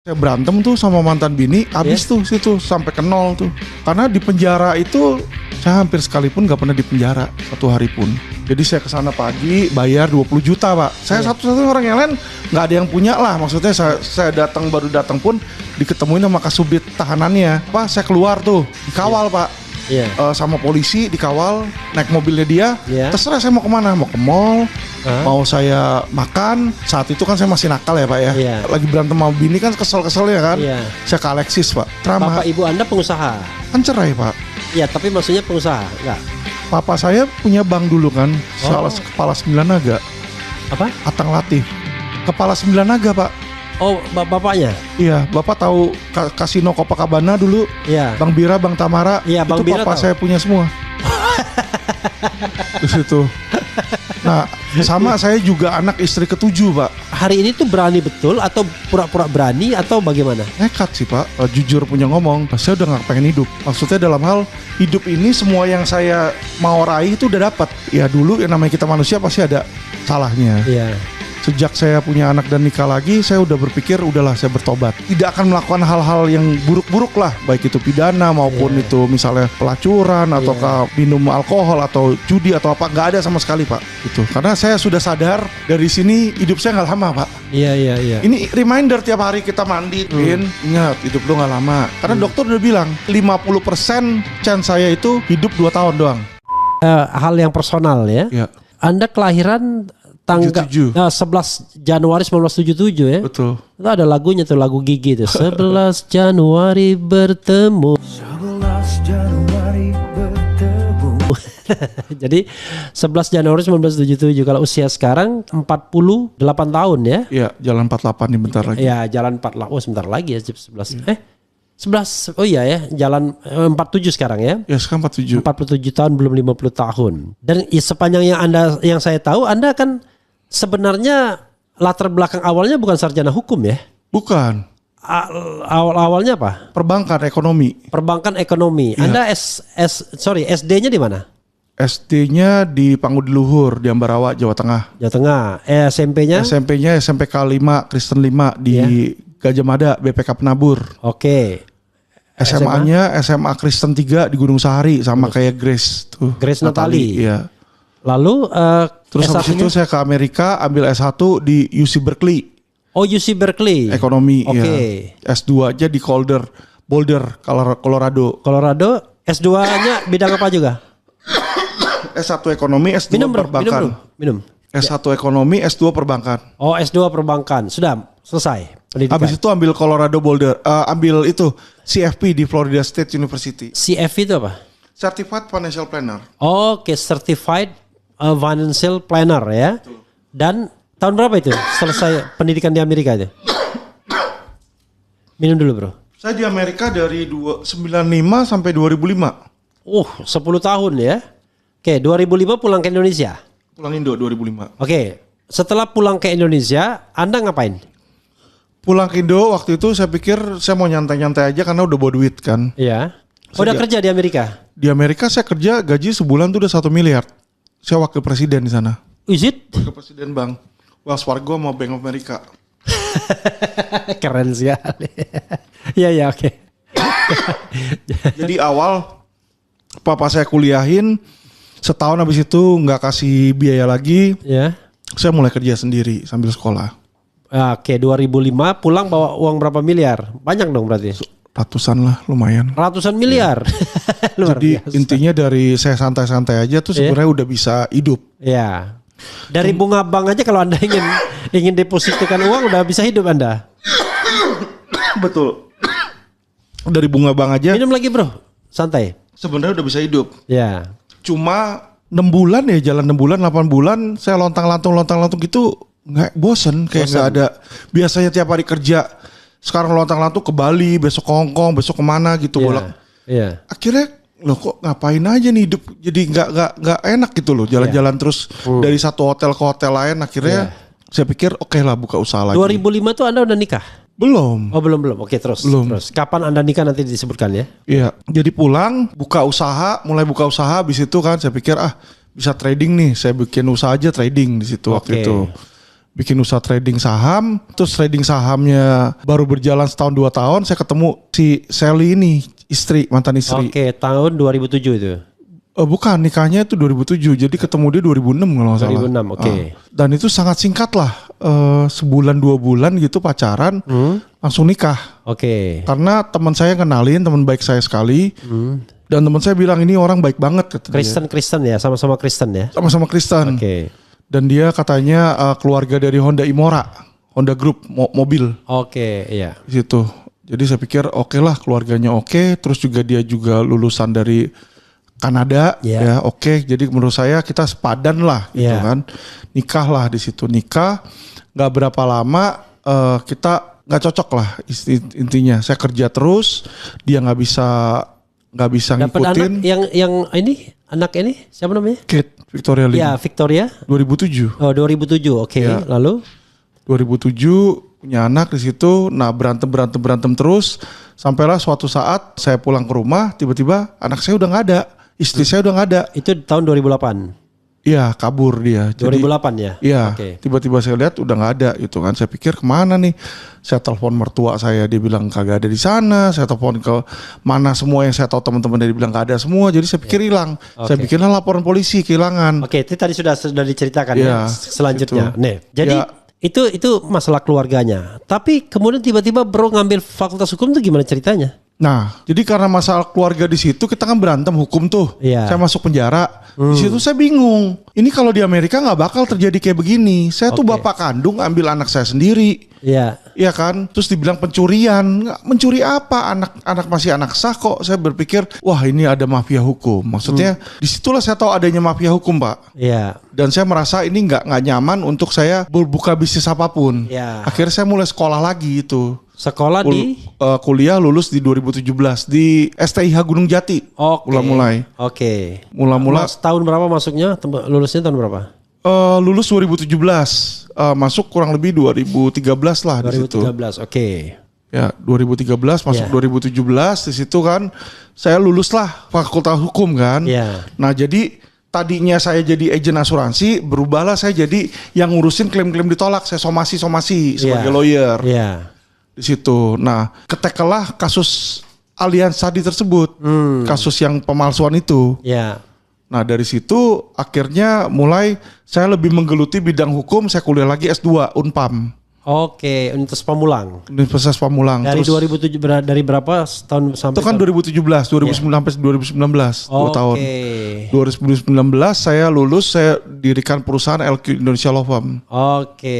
Saya berantem tuh sama mantan bini, habis tuh situ sampai ke nol tuh. Karena di penjara itu saya hampir sekalipun gak pernah di penjara satu hari pun. Jadi saya kesana pagi bayar 20 juta pak. Saya satu-satunya orang yang lain gak ada yang punya lah. Maksudnya saya datang baru datang pun diketemuin sama kasubdit tahanannya. Pak saya keluar tuh dikawal pak. Sama polisi dikawal, naik mobilnya dia. Terserah saya mau kemana, mau ke mall, mau saya makan. Saat itu kan saya masih nakal ya pak ya. Lagi berantem sama bini kan kesel-keselnya kan. Saya ke Alexis pak. Bapak ibu anda pengusaha? Kan cerai pak. Iya tapi maksudnya pengusaha enggak? Papa saya punya bank dulu kan. Salah kepala 9 naga. Apa? Atang Latif. Kepala 9 naga pak. Oh bapaknya? Iya, bapak tahu Kasino Copacabana dulu? Iya. Bang Bira, Bang Tamara. Iya, Bang itu Bira papa tahu. saya punya semua. Di situ. Nah, sama saya juga anak istri ketujuh, Pak. Hari ini tuh berani betul atau pura-pura berani atau bagaimana? Nekat sih, Pak. Jujur punya ngomong, saya udah gak pengen hidup. Maksudnya dalam hal hidup ini semua yang saya mau raih itu udah dapat. Ya dulu yang namanya kita manusia pasti ada salahnya. Iya. Sejak saya punya anak dan nikah lagi, saya udah berpikir udahlah saya bertobat. Tidak akan melakukan hal-hal yang buruk-buruk lah, baik itu pidana maupun itu misalnya pelacuran ataukah minum alkohol atau judi atau apa, nggak ada sama sekali pak. Itu karena saya sudah sadar dari sini hidup saya nggak lama pak. Iya. Ini reminder tiap hari kita mandi, ingat hidup lu nggak lama. Karena dokter udah bilang 50% chance saya itu hidup 2 tahun doang. Hal yang personal ya. Anda kelahiran tanggal 11 Januari 1977 ya. Betul. Itu ada lagunya tuh, lagu Gigi tuh. 11 Januari bertemu. 11 Januari bertemu. Jadi 11 Januari 1977. Kalau usia sekarang 48 tahun ya. Iya, jalan 48 nih bentar lagi. Iya, jalan 48. Oh, sebentar lagi ya 11. 11. Oh iya ya, jalan 47 sekarang ya. Ya, sekarang 47. 47 tahun belum 50 tahun. Dan sepanjang yang saya tahu Anda kan sebenarnya latar belakang awalnya bukan sarjana hukum ya? Bukan. Awalnya apa? Perbankan ekonomi. Perbankan ekonomi. Ya. Anda SD-nya di mana? SD-nya di Pangudi Luhur di Ambarawa, Jawa Tengah. Jawa Tengah. SMP-nya? SMP-nya SMPK 5 Kristen 5 di Gajah Mada, BPK Penabur. Oke. SMA-nya SMA Kristen 3 di Gunung Sahari sama kayak Grace tuh. Grace Natali. Iya. Lalu Terus habis itu saya ke Amerika ambil S1 di UC Berkeley. Oh, UC Berkeley. Ekonomi. Oke. Ya. S2 aja di Boulder, Colorado. Colorado. S2-nya bidang apa juga? S1 ekonomi, S2 perbankan. Minum. S1 ekonomi, S2 perbankan. Oh, S2 perbankan. Sudah selesai pendidikan. Habis itu ambil Colorado Boulder, ambil itu CFP di Florida State University. CFP itu apa? Certified Financial Planner. Oke, Certified Financial Planner ya. Betul. Dan tahun berapa itu selesai pendidikan di Amerika itu? Minum dulu bro. Saya di Amerika dari 95 sampai 2005. 10 tahun ya. Oke, 2005 pulang ke Indonesia. Pulang Indo 2005. Oke, setelah pulang ke Indonesia, Anda ngapain? Pulang ke Indo waktu itu saya pikir saya mau nyantai-nyantai aja karena udah bawa duit kan. Iya. Udah kerja di Amerika? Di Amerika saya kerja gaji sebulan tuh udah 1 miliar. Saya wakil presiden di sana. Is it? Wakil presiden bank Wells Fargo sama Bank of America. Keren sekali. Iya oke. Jadi awal papa saya kuliahin, setahun habis itu nggak kasih biaya lagi. Ya. Saya mulai kerja sendiri sambil sekolah. Oke, 2005 pulang bawa uang berapa miliar? Banyak dong berarti. Ratusan lah, lumayan. Ratusan miliar. Luar Jadi biasa. intinya dari saya santai-santai aja tuh sebenarnya udah bisa hidup. Ya. Dari bunga bank aja kalau Anda ingin depositkan uang udah bisa hidup Anda. Betul. Dari bunga bank aja Minum lagi bro, santai. sebenarnya udah bisa hidup. Ya. Cuma 6 bulan ya, jalan 6 bulan, 8 bulan saya lontang-lantung gitu nggak bosen, kayak nggak ada. Biasanya tiap hari kerja, sekarang lontang-lantung ke Bali, besok ke Hong Kong, besok kemana gitu bolak. Iya. Akhirnya loh kok ngapain aja nih hidup, jadi nggak enak gitu loh, jalan-jalan terus dari satu hotel ke hotel lain. Akhirnya saya pikir oke lah buka usaha lagi. 2005 tuh Anda udah nikah? Belum. Oh belum. Oke terus. Kapan Anda nikah nanti disebutkan ya? Iya. Jadi pulang mulai buka usaha. Habis itu kan saya pikir bisa trading nih, saya bikin usaha aja trading di situ waktu itu. bikin usaha trading saham. Terus trading sahamnya baru berjalan setahun 2 tahun, saya ketemu si Sally ini, mantan istri. Oke, tahun 2007 itu. Bukan, nikahnya itu 2007, jadi ketemu dia 2006 kalau nggak salah. 2006, oke. Dan itu sangat singkat lah, sebulan 2 bulan gitu pacaran, langsung nikah. Oke. Karena teman saya kenalin, teman baik saya sekali, dan teman saya bilang ini orang baik banget. Kata dia. Kristen ya, sama-sama Kristen ya. Sama-sama Kristen. Oke. Dan dia katanya keluarga dari Honda Imora, Honda Group mobil. Oke, iya. Di situ. Jadi saya pikir oke lah, keluarganya oke, terus juga dia juga lulusan dari Kanada, ya oke. Jadi menurut saya kita sepadan lah, gitu kan. Nikah lah di situ, nikah. Nggak berapa lama kita nggak cocok lah intinya. Saya kerja terus, dia nggak bisa ngikutin. Anak yang ini, anak ini siapa namanya? Kate Victoria Lynn. Ya, Victoria. 2007. Oh, 2007. Oke. Ya. Lalu 2007 punya anak di situ. Nah, berantem terus sampailah suatu saat saya pulang ke rumah, tiba-tiba anak saya udah nggak ada. Istri saya udah nggak ada. itu tahun 2008. Iya, kabur dia. 2008 ya? Iya, Oke. tiba-tiba saya lihat udah nggak ada gitu kan. Saya pikir kemana nih? Saya telepon mertua saya, dia bilang kagak ada di sana. Saya telepon ke mana semua yang saya tahu teman-teman dia bilang nggak ada semua. Jadi saya pikir hilang. Saya bikinlah laporan polisi kehilangan. Oke, itu tadi sudah diceritakan ya. Selanjutnya. gitu. Nih, jadi itu masalah keluarganya. Tapi kemudian tiba-tiba bro ngambil fakultas hukum itu gimana ceritanya? Nah, jadi karena masalah keluarga di situ kita kan berantem hukum tuh. Iya. Saya masuk penjara. Di situ saya bingung. Ini kalau di Amerika nggak bakal terjadi kayak begini. Saya tuh bapak kandung ambil anak saya sendiri. Iya. Iya kan? Terus dibilang pencurian. Mencuri apa? Anak masih anak sah kok. Saya berpikir, wah ini ada mafia hukum. Maksudnya disitulah saya tahu adanya mafia hukum, Pak. Iya. Dan saya merasa ini nggak nyaman untuk saya berbuka bisnis apapun. Iya. Akhirnya saya mulai sekolah lagi itu. Sekolah di kuliah lulus di 2017 di STIH Gunung Jati. Mulai. Oke. Mula-mula tahun berapa masuknya? Lulusnya tahun berapa? Lulus 2017. Masuk kurang lebih 2013 lah di situ. 2013. Oke. Ya, 2013 masuk 2017 di situ kan saya lulus lah Fakultas Hukum kan. Iya. Nah, jadi tadinya saya jadi agen asuransi, berubahlah saya jadi yang ngurusin klaim-klaim ditolak. Saya somasi sebagai lawyer. Iya. Di situ. Nah, ketekelah kasus Allianz tadi tersebut. Kasus yang pemalsuan itu. Iya. Nah, dari situ akhirnya mulai saya lebih menggeluti bidang hukum, saya kuliah lagi S2 Unpam. Oke, Universitas Pamulang. Universitas Pamulang. Dari Terus, 2007 dari berapa tahun sampai itu kan 2017, 2009 sampai 2019, 2 tahun. 2019 saya lulus, saya dirikan perusahaan LQ Indonesia Law Firm. Oke.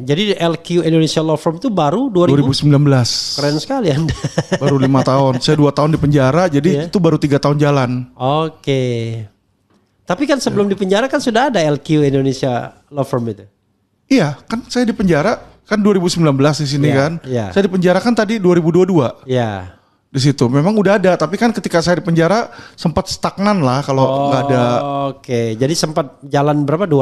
Jadi LQ Indonesia Law Firm itu baru 2019. Keren sekali Anda. Baru 5 tahun. Saya 2 tahun di penjara, jadi itu baru 3 tahun jalan. Oke. Tapi kan sebelum di penjara kan sudah ada LQ Indonesia Law Firm itu. Iya, kan saya di penjara kan 2019 di sini kan. Iya. Saya di penjara kan tadi 2022. Iya. Di situ memang udah ada, tapi kan ketika saya di penjara sempat stagnan lah kalau nggak ada. Oke, jadi sempat jalan berapa 2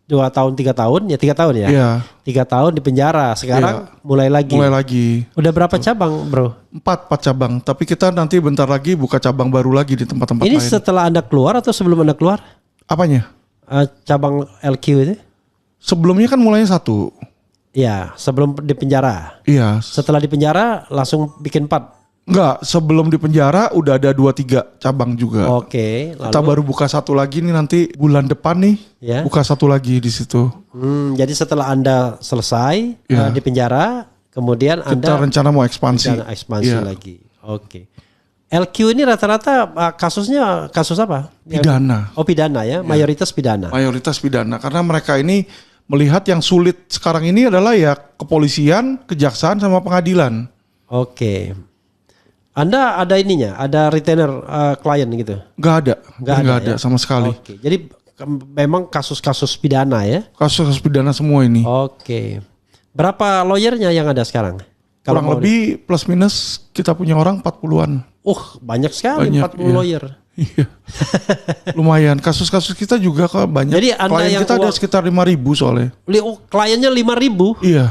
tahun 3 tahun ya 3 tahun ya. Iya. 3 tahun di penjara. Sekarang mulai lagi. Udah berapa cabang, Bro? 4 cabang, tapi kita nanti bentar lagi buka cabang baru lagi di tempat-tempat lain. Ini setelah Anda keluar atau sebelum Anda keluar? Apanya? Cabang LQ itu? Sebelumnya kan mulainya 1. Iya, sebelum di penjara. Iya. Setelah di penjara langsung bikin 4. Enggak, sebelum di penjara udah ada 2-3 cabang juga. Oke, lalu kita baru buka 1 lagi nih nanti bulan depan nih. Ya. Buka 1 lagi di situ. Jadi setelah Anda selesai di penjara, kemudian kita Anda rencana mau ekspansi. Lagi. Oke. LQ ini rata-rata kasusnya kasus apa? Pidana. Oh, pidana ya, mayoritas pidana. Mayoritas pidana karena mereka ini melihat yang sulit sekarang ini adalah ya kepolisian, kejaksaan sama pengadilan. Oke. Anda ada ininya, ada retainer klien gitu? Nggak ada, nggak ada ya? sama sekali. Oke. Jadi memang kasus-kasus pidana ya? Kasus pidana semua ini. Oke. Berapa lawyernya yang ada sekarang? Kurang lebih plus minus kita punya orang 40-an. Banyak sekali, 40 lawyer. Iya. Lumayan. Kasus-kasus kita juga kok banyak. Jadi Anda klien yang kita ada sekitar 5.000 soalnya. Kliennya 5.000? Iya.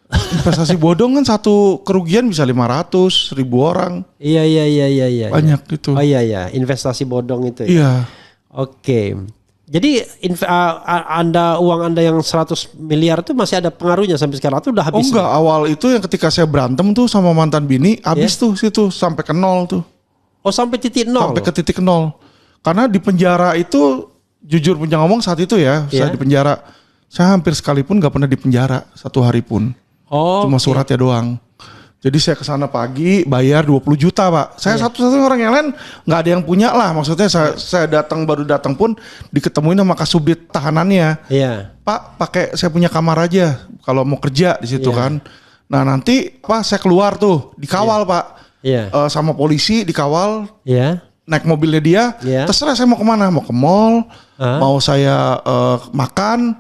Investasi bodong kan satu kerugian bisa 500, 1.000 orang. Iya. Banyak gitu. Oh iya, investasi bodong itu ya. Iya. Oke. Jadi uang Anda yang 100 miliar itu masih ada pengaruhnya sampai sekarang atau udah Oh habis? enggak, awal itu yang ketika saya berantem tuh sama mantan bini, habis tuh situ sampai ke nol tuh. Oh sampai titik nol. Sampai ke titik nol. Karena di penjara itu jujur punya ngomong saat itu ya, saya di penjara. Saya hampir sekalipun nggak pernah di penjara satu hari pun. Oh. Cuma suratnya doang. Jadi saya kesana pagi bayar 20 juta Pak. Saya satu-satunya orang yang lain nggak ada yang punya lah. Maksudnya saya baru datang pun diketemuin sama kasubdit tahanannya. Iya. Pak pakai saya punya kamar aja kalau mau kerja di situ kan. Nah nanti Pak saya keluar tuh dikawal Pak. Iya. Sama polisi dikawal. Iya. Naik mobilnya dia, terserah saya mau kemana, mau ke mall, mau saya makan.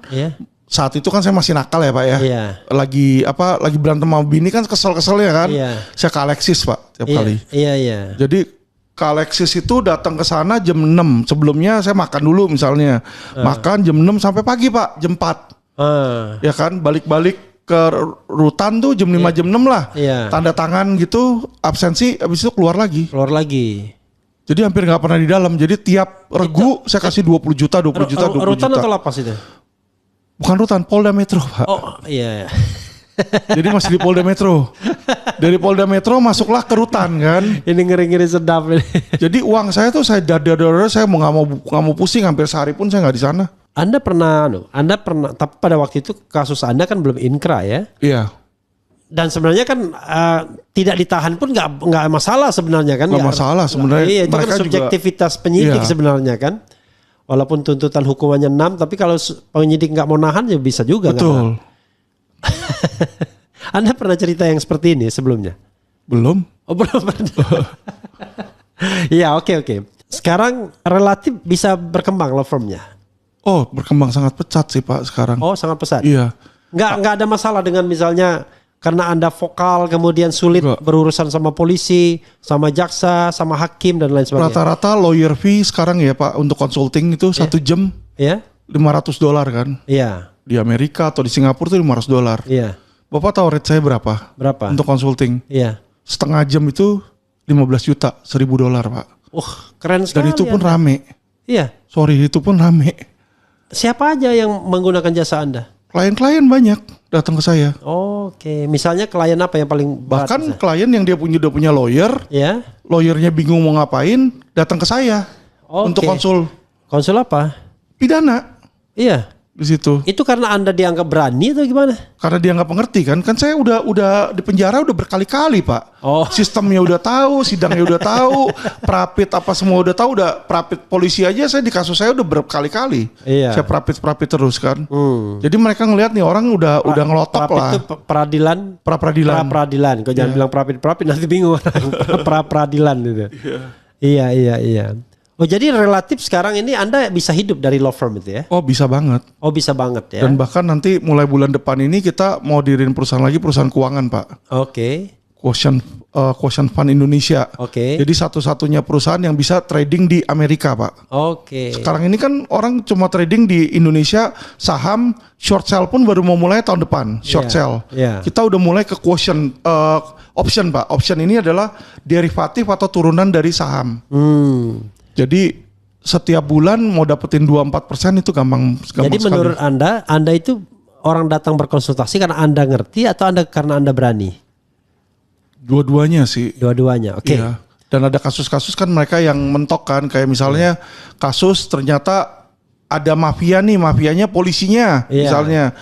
Saat itu kan saya masih nakal ya Pak ya, lagi berantem sama bini kan kesel-keselnya kan. Saya ke Alexis Pak tiap kali. Iya. Jadi ke Alexis itu datang ke sana jam 6, sebelumnya saya makan dulu misalnya, makan jam 6 sampai pagi Pak, jam 4. Ya kan, balik-balik ke rutan tuh jam 5 jam 6 lah, tanda tangan gitu, absensi, habis itu keluar lagi. Jadi hampir nggak pernah di dalam. Jadi tiap regu saya kasih 20 juta. Rutan atau lapas itu? Bukan rutan, Polda Metro Pak. Oh iya. Jadi masih di Polda Metro. Dari Polda Metro masuklah ke rutan kan. Ini ngeri-ngeri sedap ini. Jadi uang saya tuh saya saya nggak mau pusing, hampir sehari pun saya nggak di sana. Anda pernah, tapi pada waktu itu kasus Anda kan belum inkrah ya? Iya. Dan sebenarnya kan tidak ditahan pun nggak masalah sebenarnya kan? Nggak masalah sebenarnya. Iya, itu kan subjektivitas penyidik sebenarnya kan. Walaupun tuntutan hukumannya 6, tapi kalau penyidik nggak mau nahan ya bisa juga. Betul. Anda pernah cerita yang seperti ini sebelumnya? Belum. Oh belum pernah. Iya oke. Sekarang relatif bisa berkembang law firmnya. Oh berkembang sangat pesat sih Pak sekarang. Oh sangat pesat. Iya. Nggak ada masalah dengan misalnya karena Anda vokal kemudian sulit berurusan sama polisi, sama jaksa, sama hakim dan lain sebagainya. Rata-rata lawyer fee sekarang ya Pak untuk consulting itu 1 jam $500 kan. Iya. Di Amerika atau di Singapura tuh $500. Iya. Bapak tahu rate saya berapa? Berapa? Untuk consulting. Iya. Setengah jam itu 15 juta, $1.000 Pak. Keren sekali. Dan itu pun rame. Iya. Sorry, itu pun rame. Siapa aja yang menggunakan jasa Anda? Klien-klien banyak datang ke saya. Oke, misalnya klien apa yang paling berat? Bahkan klien yang dia udah punya lawyer, lawyernya bingung mau ngapain, datang ke saya untuk konsul. Konsul apa? Pidana. Iya. Di situ. Itu karena Anda dianggap berani atau gimana? Karena dia nggak pengerti kan saya udah di penjara udah berkali-kali Pak. Sistemnya udah tahu, sidangnya udah tahu, prapit apa semua udah tahu, udah prapit polisi aja saya di kasus saya udah berkali-kali. Saya prapit terus kan. Jadi mereka ngelihat nih orang udah ngelotok lah. Itu pra-peradilan. Kau jangan bilang prapit nanti bingung orang. Pra-peradilan gitu. Iya. Oh jadi relatif sekarang ini Anda bisa hidup dari law firm itu ya? Oh bisa banget. Oh bisa banget ya. Dan bahkan nanti mulai bulan depan ini kita mau diriin perusahaan lagi, perusahaan keuangan Pak. Oke. Quotient Fund Indonesia. Oke. Jadi satu-satunya perusahaan yang bisa trading di Amerika Pak. Oke. Sekarang ini kan orang cuma trading di Indonesia saham, short sell pun baru mau mulai tahun depan. Short sell. Kita udah mulai ke quotient option Pak. Option ini adalah derivatif atau turunan dari saham. Jadi setiap bulan mau dapetin 2-4% itu gampang Jadi sekali. menurut Anda itu orang datang berkonsultasi karena Anda ngerti atau karena Anda berani? Dua-duanya sih. Dua-duanya, oke. Iya. Dan ada kasus-kasus kan mereka yang mentok kan, kayak misalnya kasus ternyata ada mafia nih, mafianya polisinya misalnya.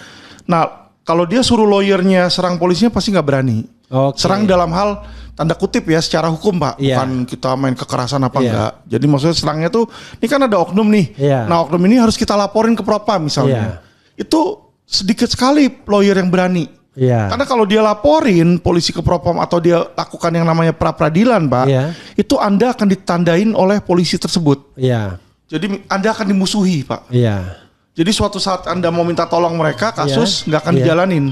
Nah kalau dia suruh lawyernya serang polisinya pasti nggak berani. Serang dalam hal tanda kutip ya secara hukum Pak, bukan kita main kekerasan apa enggak. Jadi maksudnya serangnya tuh, ini kan ada oknum nih. Nah oknum ini harus kita laporin ke propam misalnya. Itu sedikit sekali lawyer yang berani. Karena kalau dia laporin polisi ke propam atau dia lakukan yang namanya pra-peradilan Pak, itu Anda akan ditandain oleh polisi tersebut. Jadi Anda akan dimusuhi Pak. Jadi suatu saat Anda mau minta tolong mereka, kasus nggak akan dijalanin.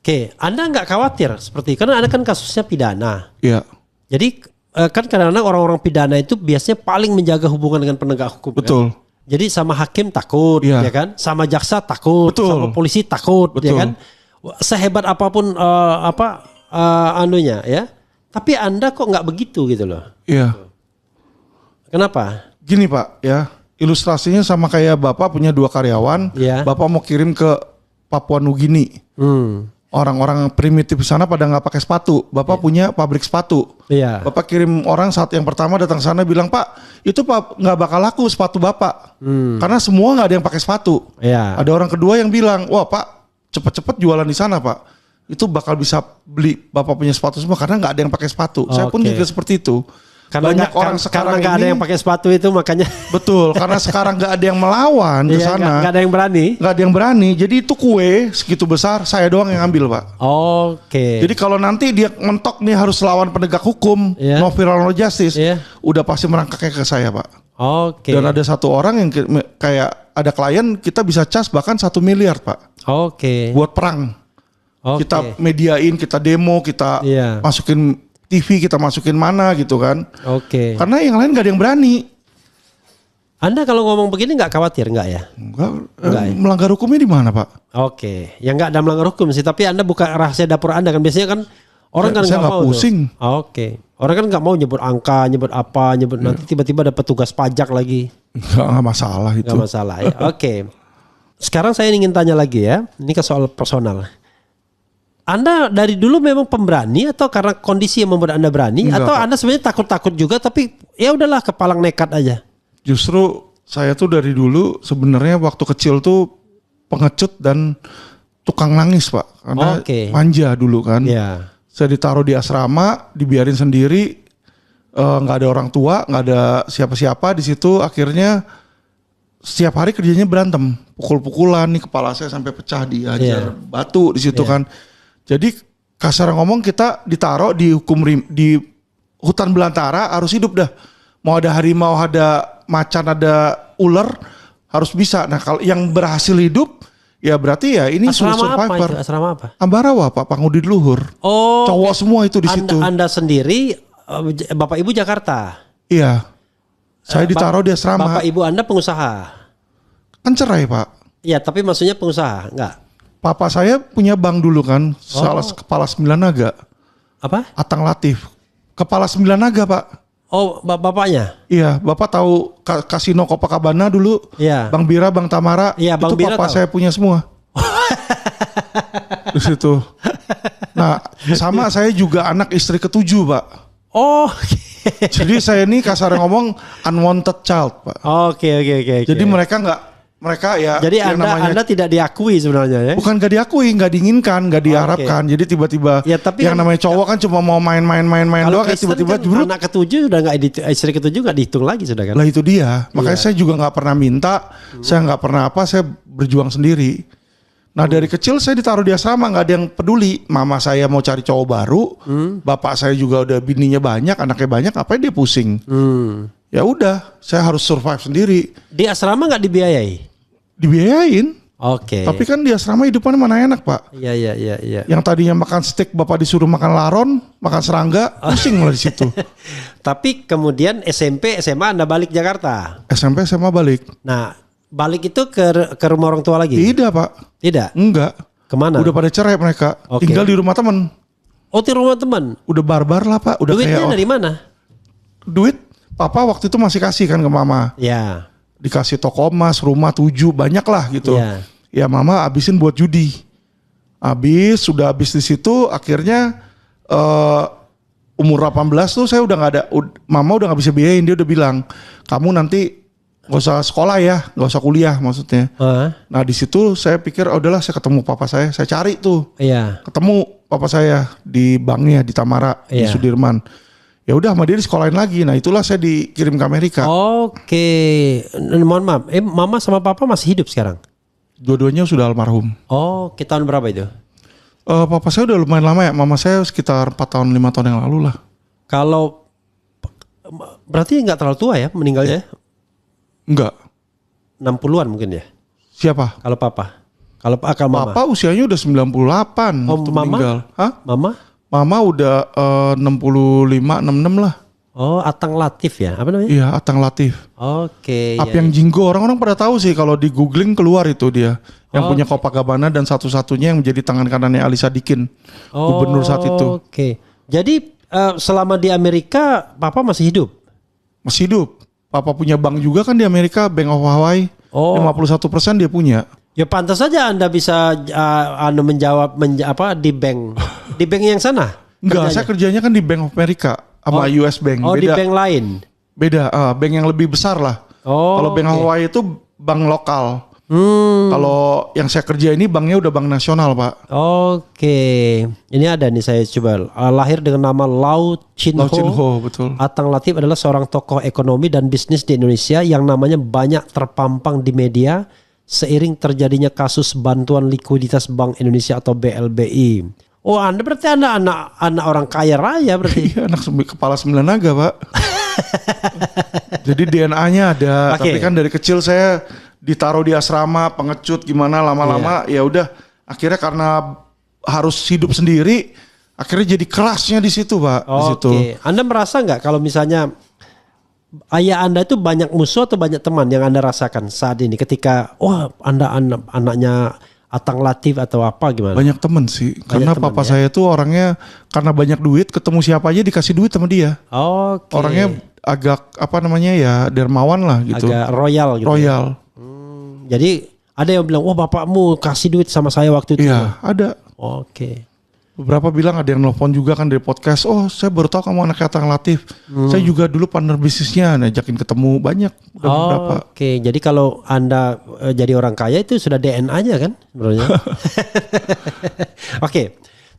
Oke, Anda nggak khawatir seperti karena Anda kan kasusnya pidana. Jadi kan kadang-kadang orang-orang pidana itu biasanya paling menjaga hubungan dengan penegak hukum. Betul. Kan? Jadi sama hakim takut, ya kan? Sama jaksa takut, sama polisi takut, ya kan? Sehebat apapun anunya, ya. Tapi Anda kok nggak begitu gitu loh? Iya. Kenapa? Gini Pak, ya. ilustrasinya sama kayak bapak punya 2 karyawan, Iya. bapak mau kirim ke Papua Nugini. Orang-orang primitif di sana pada nggak pakai sepatu. Bapak punya pabrik sepatu. Iya. Bapak kirim orang saat yang pertama datang sana bilang, Pak, itu Pak nggak bakal laku sepatu Bapak. Karena semua nggak ada yang pakai sepatu. Iya. Ada orang kedua yang bilang, wah Pak, cepet-cepet jualan di sana Pak. Itu bakal bisa beli Bapak punya sepatu semua karena nggak ada yang pakai sepatu. Saya pun Oke. juga seperti itu. Karena Banyak orang karena sekarang nggak ada ini- yang pakai sepatu itu makanya Betul, karena sekarang nggak ada yang melawan ke iya, sana. nggak ada yang berani. Nggak ada yang berani. Jadi itu kue segitu besar, saya doang yang ambil Pak. Oke. Jadi kalau nanti dia mentok nih harus lawan penegak hukum, Iya. no viral no justice, Iya. udah pasti merangkaknya ke saya Pak. Oke. Dan ada satu orang yang kayak ada klien kita bisa cas bahkan 1 miliar Pak Oke. buat perang. Oke. Kita mediain, kita demo, kita Iya. masukin TV, kita masukin mana gitu kan. Oke. Karena yang lain gak ada yang berani. Anda kalau ngomong begini nggak khawatir nggak ya? Enggak, Enggak ya? melanggar hukumnya di mana Pak? Oke. Ya nggak ada melanggar hukum sih. Tapi Anda buka rahasia dapur Anda kan biasanya kan orang kan Saya nggak nggak mau. tuh. pusing. Oke. Orang kan nggak mau nyebut angka, nyebut apa, nyebut nanti tiba-tiba ada petugas pajak lagi. Enggak masalah itu. Nggak masalah ya. Oke. Sekarang saya ingin tanya lagi ya. Ini ke soal personal. Anda dari dulu memang pemberani atau karena kondisi yang membuat Anda berani? Enggak, atau Pak. Anda sebenarnya takut-takut juga tapi ya udahlah kepalang nekat aja? Justru saya tuh dari dulu sebenarnya waktu kecil tuh pengecut dan tukang nangis Pak. Karena Oke. manja dulu kan. Ya. Saya ditaruh di asrama, dibiarin sendiri, nggak ada orang tua, nggak ada siapa-siapa di situ. Akhirnya setiap hari kerjanya berantem, pukul-pukulan nih kepala saya sampai pecah, dihajar batu di situ kan. Jadi kasar ngomong kita ditaruh di di hutan belantara harus hidup dah. Mau ada harimau, ada macan, ada ular harus bisa. Nah kalau yang berhasil hidup ya berarti ya ini sudah Asrama apa survivor. itu? Asrama apa? Ambarawa Pak, Pangudi Luhur. Oh, Cowok semua itu di situ. Anda sendiri, Bapak Ibu Jakarta. Iya. Saya ditaruh di asrama. Bapak Ibu Anda pengusaha. Kan cerai Pak. Ya, tapi maksudnya pengusaha, enggak? Papa saya punya bank dulu kan. Salah kepala 9 naga. Apa? Atang Latif. Kepala 9 naga Pak. Oh, bapaknya? Iya. Bapak tahu Kasino Copacabana dulu. Iya. Bang Bira, Bang Tamara. Iya, Bang itu Bira papa tahu. saya punya semua. Di situ. Nah sama saya juga anak istri ke-7 Pak. Oh, Jadi saya ini kasar ngomong unwanted child Pak. oke. Jadi mereka ya Jadi yang Anda tidak diakui sebenarnya ya? bukan gak diakui, gak diinginkan, gak diharapkan. Jadi tiba-tiba Ya, tapi yang kan- namanya cowok kan cuma mau main-main Kalau doang, kayak Kristen tiba-tiba kan jebrut. anak ketujuh udah nggak istri ketujuh nggak dihitung lagi sudah kan? Lah itu dia. Makanya Iya. saya juga nggak pernah minta, saya nggak pernah apa, saya berjuang sendiri. Nah dari kecil saya ditaruh di asrama, nggak ada yang peduli. Mama saya mau cari cowok baru, bapak saya juga udah bininya banyak, anaknya banyak, apa dia pusing? Ya udah, saya harus survive sendiri. Di asrama nggak dibiayai? Dibiayain, Oke. tapi kan di asrama hidupannya mana enak Pak. Iya. Yang tadinya makan steak bapak disuruh makan laron, makan serangga, pusing malah di situ. Tapi kemudian SMP, SMA Anda balik Jakarta. SMP SMA balik. Nah, balik itu ke rumah orang tua lagi? Tidak Pak, Tidak. enggak. Kemana? Udah pada cerai mereka, Oke. tinggal di rumah temen. Oh, di rumah teman. Udah barbar lah Pak, udah Duitnya kayak dari mana? duit. Papa waktu itu masih kasih kan ke mama, Ya. dikasih toko emas, rumah 7, banyak lah gitu. Iya. Ya mama abisin buat judi. Sudah habis di situ, akhirnya umur 18 tuh saya udah nggak ada, mama udah nggak bisa biayain. Dia udah bilang, kamu nanti nggak usah sekolah ya, nggak usah kuliah maksudnya. Nah di situ saya pikir, oh udahlah saya ketemu papa saya cari tuh, Iya. ketemu papa saya di banknya di Tamara di Iya. Sudirman. Ya udah sama dia disekolahin lagi. Nah itulah saya dikirim ke Amerika. Oke. Mohon maaf. Mama sama papa masih hidup sekarang? Dua-duanya sudah almarhum. Oh, kita tahun berapa itu? Papa saya udah lumayan lama ya. Mama saya sekitar 4 tahun 5 tahun yang lalu lah. Kalau berarti nggak terlalu tua ya meninggalnya? Enggak. 60-an mungkin ya. Siapa? Kalau papa. Kalau mama. Papa usianya udah 98 Oh, waktu mama? meninggal. Hah? Mama? Mama udah 65 66 lah. Oh, Atang Latif ya. Apa namanya? Iya, Atang Latif. Oke. Apiang Jinggo, orang-orang pada tahu sih kalau di googling keluar itu dia. Yang punya Copacabana dan satu-satunya yang menjadi tangan kanannya Ali Sadikin. Gubernur saat itu. Oke. Jadi selama di Amerika papa masih hidup? Masih hidup. Papa punya bank juga kan di Amerika, Bank of Hawaii. Oh. 51% dia punya. Ya pantas saja Anda bisa menjawab di bank. Di bank yang sana? Enggak, saya kerjanya kan di Bank of America sama US Bank. Oh, Beda. di bank lain. Beda, bank yang lebih besar lah. Oh. Kalau Bank Hawaii itu bank lokal. Kalau yang saya kerja ini banknya udah bank nasional, Pak. Oke. Ini ada nih, saya coba. Lahir dengan nama Lau Chin Lau Chin Ho, betul. Atang Latif adalah seorang tokoh ekonomi dan bisnis di Indonesia yang namanya banyak terpampang di media seiring terjadinya kasus bantuan likuiditas Bank Indonesia atau BLBI. Oh, Anda berarti anak orang kaya raya berarti. Iya, anak kepala 9 naga, Pak. Jadi DNA-nya ada, tapi kan dari kecil saya ditaruh di asrama, pengecut gimana lama-lama ya udah akhirnya karena harus hidup sendiri akhirnya jadi kerasnya di situ, Pak. Di situ. Anda merasa nggak kalau misalnya ayah Anda itu banyak musuh atau banyak teman yang Anda rasakan saat ini ketika Anda anaknya Atang Latif atau apa gimana? Banyak temen sih, karena papa saya tuh orangnya karena banyak duit, ketemu siapa aja dikasih duit sama dia. Orangnya agak dermawan lah gitu. Agak royal gitu. Royal. Jadi ada yang bilang, bapakmu kasih duit sama saya waktu itu. Iya, ada. Beberapa bilang, ada yang nelfon juga kan dari podcast. Oh, saya baru tahu kamu anaknya Atang Latif. Saya juga dulu partner bisnisnya, ngajakin ketemu banyak. Beberapa. Jadi kalau Anda jadi orang kaya itu sudah DNA-nya kan sebenarnya.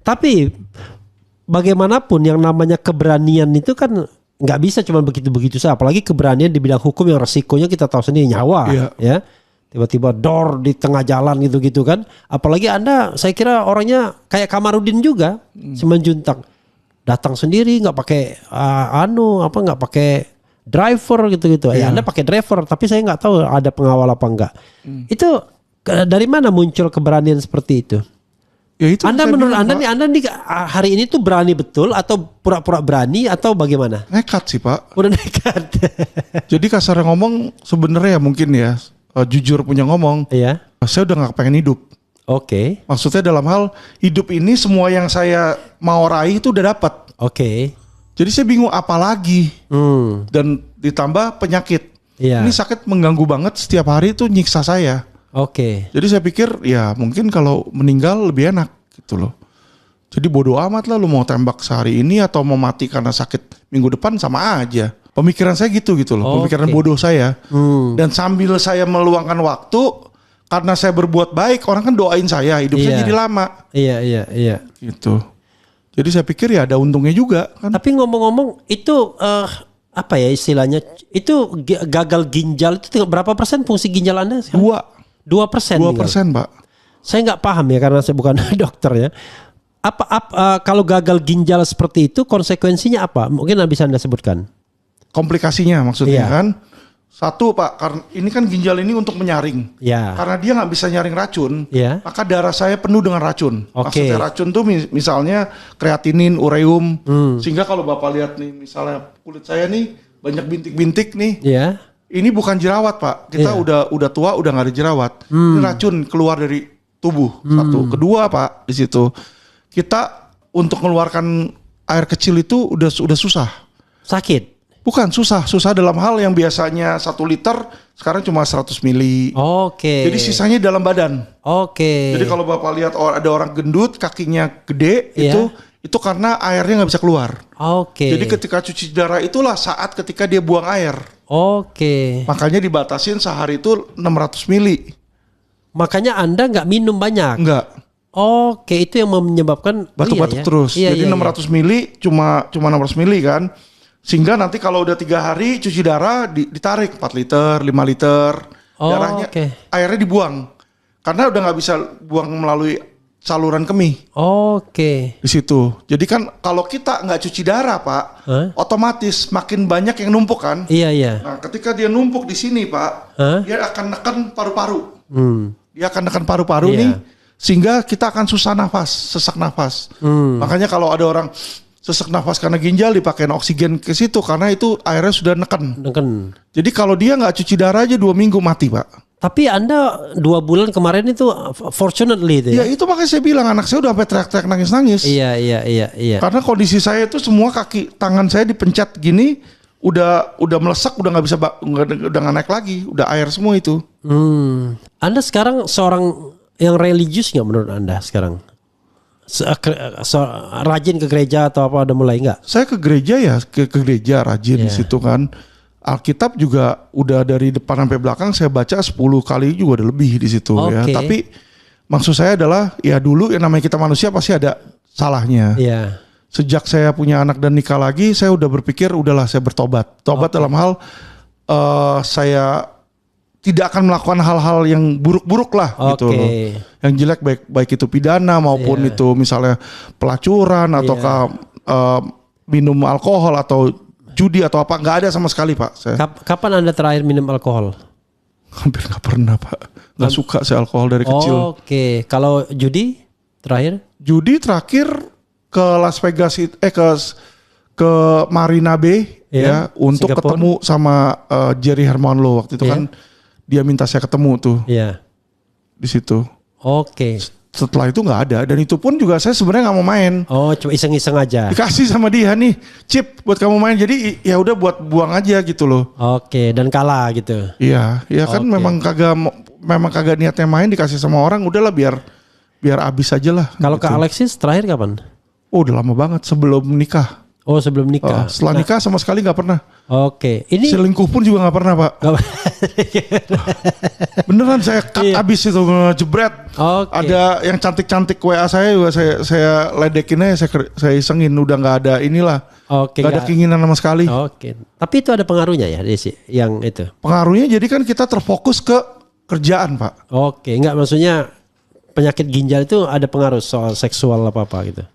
Tapi bagaimanapun yang namanya keberanian itu kan nggak bisa cuma begitu-begitu saja. Apalagi keberanian di bidang hukum yang resikonya kita tahu sendiri nyawa. Ya. Tiba-tiba door di tengah jalan gitu-gitu kan. Apalagi Anda, saya kira orangnya kayak Kamarudin juga, Simanjuntak. Datang sendiri, nggak pakai nggak pakai driver gitu-gitu. Ya Anda pakai driver, tapi saya nggak tahu ada pengawal apa enggak. Itu dari mana muncul keberanian seperti itu? Ya itu Anda menurut Anda nih hari ini tuh berani betul atau pura-pura berani atau bagaimana? Nekat sih, Pak. Udah nekat. Jadi kasarnya ngomong sebenarnya mungkin ya. Jujur punya ngomong, saya udah gak pengen hidup. Maksudnya dalam hal hidup ini semua yang saya mau raih itu udah dapat. Jadi saya bingung apa lagi. Dan ditambah penyakit. Ini sakit mengganggu banget, setiap hari itu nyiksa saya. Jadi saya pikir ya mungkin kalau meninggal lebih enak gitu loh. Jadi bodoh amat lah, lu mau tembak sehari ini atau mau mati karena sakit minggu depan sama aja. Pemikiran saya gitu loh, pemikiran bodoh saya. Dan sambil saya meluangkan waktu, karena saya berbuat baik, orang kan doain saya, hidup saya jadi lama. Iya. Gitu. Jadi saya pikir ya ada untungnya juga kan. Tapi ngomong-ngomong itu apa ya istilahnya? Itu gagal ginjal itu berapa persen fungsi ginjal Anda? 2%. 2%, Pak. Saya nggak paham ya karena saya bukan dokter ya. Kalau gagal ginjal seperti itu konsekuensinya apa? Mungkin bisa Anda sebutkan. Komplikasinya maksudnya kan. Satu, Pak, karena ini kan ginjal ini untuk menyaring. Karena dia nggak bisa nyaring racun, maka darah saya penuh dengan racun. Maksudnya racun tuh misalnya kreatinin, ureum. Sehingga kalau Bapak lihat nih, misalnya kulit saya nih banyak bintik-bintik nih. Ini bukan jerawat, Pak. Kita udah tua, udah nggak ada jerawat. Ini racun keluar dari tubuh. Satu. Kedua, Pak, di situ kita untuk mengeluarkan air kecil itu udah susah. Sakit. Bukan susah dalam hal yang biasanya 1 liter sekarang cuma 100 mili. Jadi sisanya dalam badan. Jadi kalau Bapak lihat ada orang gendut kakinya gede itu karena airnya nggak bisa keluar. Jadi ketika cuci darah itulah saat ketika dia buang air. Makanya dibatasin sehari itu 600 mili. Makanya Anda nggak minum banyak. Enggak. Itu yang menyebabkan batuk-batuk terus. Jadi 600 mili cuma 600 mili kan. Sehingga nanti kalau udah 3 hari cuci darah ditarik 4 liter, 5 liter. Darahnya airnya dibuang. Karena udah nggak bisa buang melalui saluran kemih. Di situ. Jadi kan kalau kita nggak cuci darah, Pak, otomatis makin banyak yang numpuk kan. Nah, ketika dia numpuk di sini, Pak, dia akan neken paru-paru. Dia akan neken paru-paru nih, sehingga kita akan susah nafas, sesak nafas. Makanya kalau ada orang sesak nafas karena ginjal dipakein oksigen ke situ karena itu airnya sudah neken. Jadi kalau dia nggak cuci darah aja 2 minggu mati, Pak. Tapi Anda 2 bulan kemarin itu fortunately itu ya? Ya itu makanya saya bilang anak saya udah sampai teriak-teriak nangis-nangis. Iya. Karena kondisi saya itu semua kaki tangan saya dipencet gini udah melesak, udah nggak bisa udah nggak naik lagi, udah air semua itu. Anda sekarang seorang yang religius nggak menurut Anda sekarang? Rajin ke gereja atau apa, udah mulai nggak? Saya ke gereja ya, ke gereja rajin di situ kan. Alkitab juga udah dari depan sampai belakang saya baca 10 kali juga, ada lebih di situ ya. Tapi maksud saya adalah ya dulu yang namanya kita manusia pasti ada salahnya. Iya. Sejak saya punya anak dan nikah lagi, saya udah berpikir udahlah saya bertobat. Tobat dalam hal saya tidak akan melakukan hal-hal yang buruk-buruk lah gitu loh. Yang jelek baik itu pidana maupun itu misalnya pelacuran ataukah minum alkohol atau judi atau apa, nggak ada sama sekali Pak. Saya. Kapan Anda terakhir minum alkohol? Hampir nggak pernah Pak. Nggak suka saya alkohol dari kecil. Kalau judi terakhir? Judi terakhir ke Las Vegas ke Marina Bay ya untuk Singapore. Ketemu sama Jerry Hermanlo waktu itu kan dia minta saya ketemu tuh. Di situ. Setelah itu nggak ada, dan itu pun juga saya sebenarnya nggak mau main. Cuma iseng-iseng aja. Dikasih sama dia nih, chip buat kamu main. Jadi ya udah buat buang aja gitu loh. Dan kalah gitu. Iya, kan memang kagak niatnya main, dikasih sama orang, udahlah biar abis aja lah. Kalau gitu. ke Alexis terakhir kapan? Udah lama banget sebelum nikah. Sebelum nikah. Setelah nikah sama sekali nggak pernah. Ini selingkuh pun juga nggak pernah Pak. Beneran saya cut abis itu jebret. Ada yang cantik-cantik WA saya juga saya ledekinnya, saya isengin, udah nggak ada inilah. Nggak ada keinginan sama sekali. Tapi itu ada pengaruhnya ya Desi, yang itu. Pengaruhnya jadi kan kita terfokus ke kerjaan Pak. Nggak, maksudnya penyakit ginjal itu ada pengaruh soal seksual apa-apa gitu.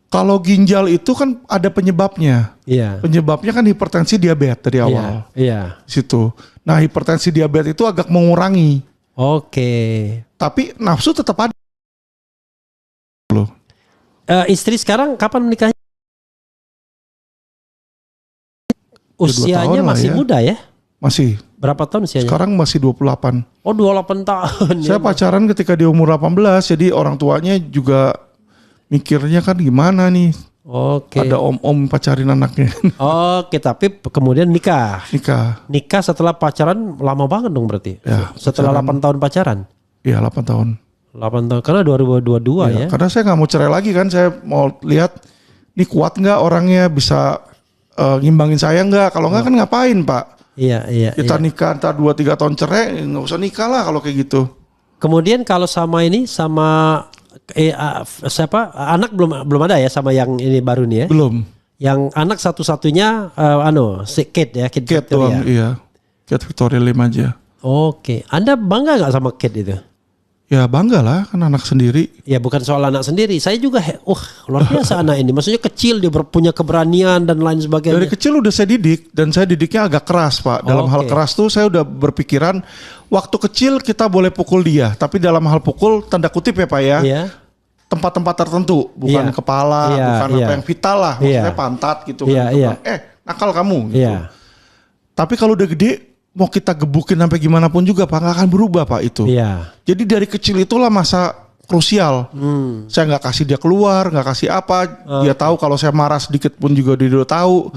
Kalau ginjal itu kan ada penyebabnya. Penyebabnya kan hipertensi diabetes dari awal. Situ. Nah, hipertensi diabetes itu agak mengurangi. Tapi nafsu tetap ada. Istri sekarang kapan menikahnya? Usianya masih muda ya? Masih. Berapa tahun usianya? Sekarang masih 28. 28 tahun. Saya pacaran ketika dia umur 18, jadi orang tuanya juga mikirnya kan gimana nih. Ada om-om pacarin anaknya. Tapi kemudian nikah. Nikah setelah pacaran lama banget dong berarti. Setelah 8 tahun pacaran. Iya, 8 tahun. 8 tahun karena 2022 ya. Karena saya nggak mau cerai lagi kan, saya mau lihat nih kuat nggak orangnya, bisa ngimbangin saya nggak. Kalau nggak kan ngapain Pak? Kita nikah entar 2-3 tahun cerai, nggak usah nikah lah kalau kayak gitu. Kemudian kalau sama siapa anak belum ada ya sama yang ini baru nih ya? Belum. Yang anak satu-satunya si Kate ya, Kate Victoria. Doang, iya. Kate Victoria 5 aja. Anda bangga nggak sama Kate itu? Ya bangga lah, kan anak sendiri. Ya bukan soal anak sendiri. Saya juga luar biasa anak ini. Maksudnya kecil, dia punya keberanian dan lain sebagainya. Dari kecil udah saya didik, dan saya didiknya agak keras Pak. Dalam hal keras tuh saya udah berpikiran, waktu kecil kita boleh pukul dia, tapi dalam hal pukul tanda kutip ya Pak ya. Tempat-tempat tertentu, bukan kepala, bukan apa yang vital lah. Maksudnya pantat gitu kan. Nakal kamu gitu. Tapi kalau udah gede, mau kita gebukin sampai gimana pun juga Pak, nggak akan berubah Pak itu. Jadi dari kecil itulah masa krusial. Saya nggak kasih dia keluar, nggak kasih apa. Dia tahu kalau saya marah sedikit pun juga dia udah tahu.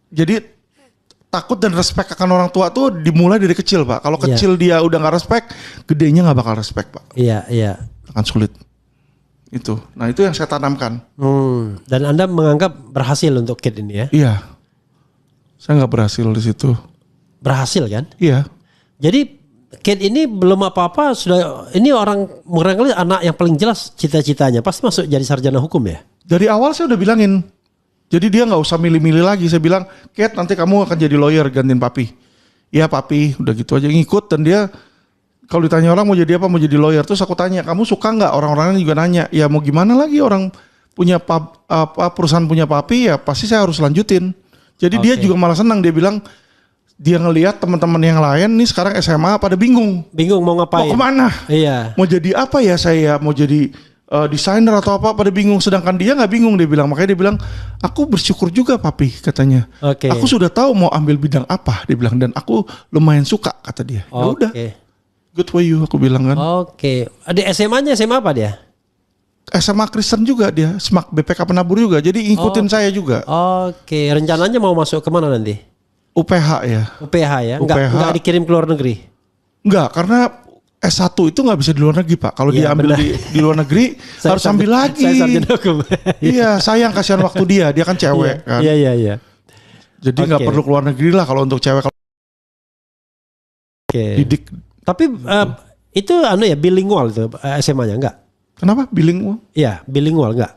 Jadi takut dan respect akan orang tua tuh dimulai dari kecil Pak. Kalau kecil dia udah nggak respect, gedenya nggak bakal respect Pak. Akan sulit. Itu. Nah itu yang saya tanamkan. Dan Anda menganggap berhasil untuk Kate ini ya? Iya. Saya nggak berhasil di situ. Berhasil kan? Iya. Jadi Kate ini belum apa-apa sudah, ini orang barangkali anak yang paling jelas cita-citanya pasti masuk jadi sarjana hukum ya? Dari awal saya udah bilangin. Jadi dia nggak usah milih-milih lagi. Saya bilang, Kate nanti kamu akan jadi lawyer gantiin papi. Iya papi, udah gitu aja ngikut. Dan dia kalau ditanya orang mau jadi apa, mau jadi lawyer, terus aku tanya, kamu suka nggak? Orang-orangnya juga nanya, ya mau gimana lagi, orang punya perusahaan punya papi ya pasti saya harus lanjutin. Jadi dia juga malah senang, dia bilang dia ngelihat teman-teman yang lain nih sekarang SMA pada bingung mau ngapain, mau kemana, mau jadi apa ya, saya mau jadi desainer atau apa, pada bingung. Sedangkan dia nggak bingung, dia bilang, makanya dia bilang, aku bersyukur juga papi katanya. Aku sudah tahu mau ambil bidang apa, dia bilang, dan aku lumayan suka kata dia. Ya udah, good for you aku bilang kan. Di SMA-nya SMA apa dia? SMA Kristen juga dia, SMAK BPK Penabur juga. Jadi ngikutin saya juga. Oke, rencananya mau masuk kemana nanti? UPH ya. UPH ya? Enggak dikirim ke luar negeri? Enggak, karena S1 itu nggak bisa di luar negeri Pak. Kalau dia ambil di luar negeri harus ambil lagi. Saya sarjana hukum. Iya, sayang kasihan waktu dia kan cewek kan. Iya. Jadi nggak perlu keluar negeri lah kalau untuk cewek. Didik. Tapi itu ya bilingual itu SMA-nya enggak? Kenapa bilingual? Iya, bilingual enggak?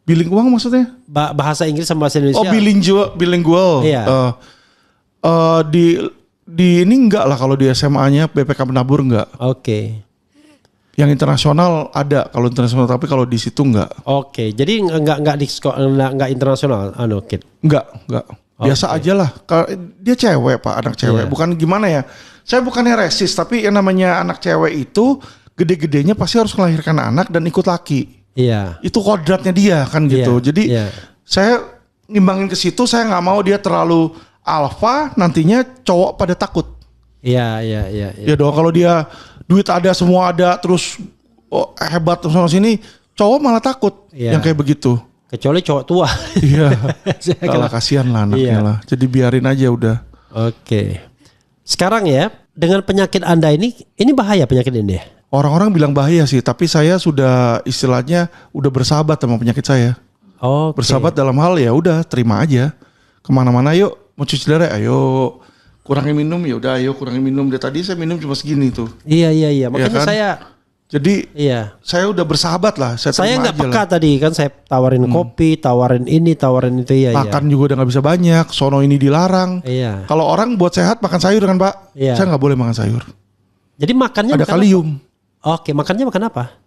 Bilingual maksudnya? Bahasa Inggris sama bahasa Indonesia. Oh, bilingual. Iya. Di ini enggak lah kalau di SMA-nya BPK Penabur enggak. Oke. Yang internasional ada kalau internasional, tapi kalau di situ enggak. Oke. Jadi enggak di enggak internasional Kid. Enggak. Biasa aja lah. Dia cewek Pak, anak cewek. Bukan gimana ya? Saya bukannya resis, tapi yang namanya anak cewek itu gede-gedenya pasti harus melahirkan anak dan ikut laki. Iya. Itu kodratnya dia kan gitu. Jadi saya ngimbangin ke situ, saya nggak mau dia terlalu alfa, nantinya cowok pada takut. Iya. Ya dong, kalau dia duit ada, semua ada, terus hebat terus sana sini, cowok malah takut yang kayak begitu. Kecuali cowok tua. Iya. Kalau kasihan lah anaknya lah. Jadi biarin aja udah. Oke. Sekarang ya, dengan penyakit Anda ini bahaya penyakit ini ya? Orang-orang bilang bahaya sih, tapi saya sudah istilahnya udah bersahabat sama penyakit saya. Bersahabat dalam hal ya udah terima aja. Kemana-mana yuk, mau cuci darah, ayo. Kurangin minum ya udah, ayo kurangin minum. Dari tadi saya minum cuma segini tuh. Iya. Makanya kan? Jadi saya udah bersahabat lah. Saya nggak peka tadi kan, saya tawarin kopi, tawarin ini, tawarin itu ya. Makan juga udah nggak bisa banyak. Sono ini dilarang. Iya. Kalau orang buat sehat makan sayur kan Pak. Iya. Saya nggak boleh makan sayur. Jadi makannya ada kalium. Oke, makannya makan apa?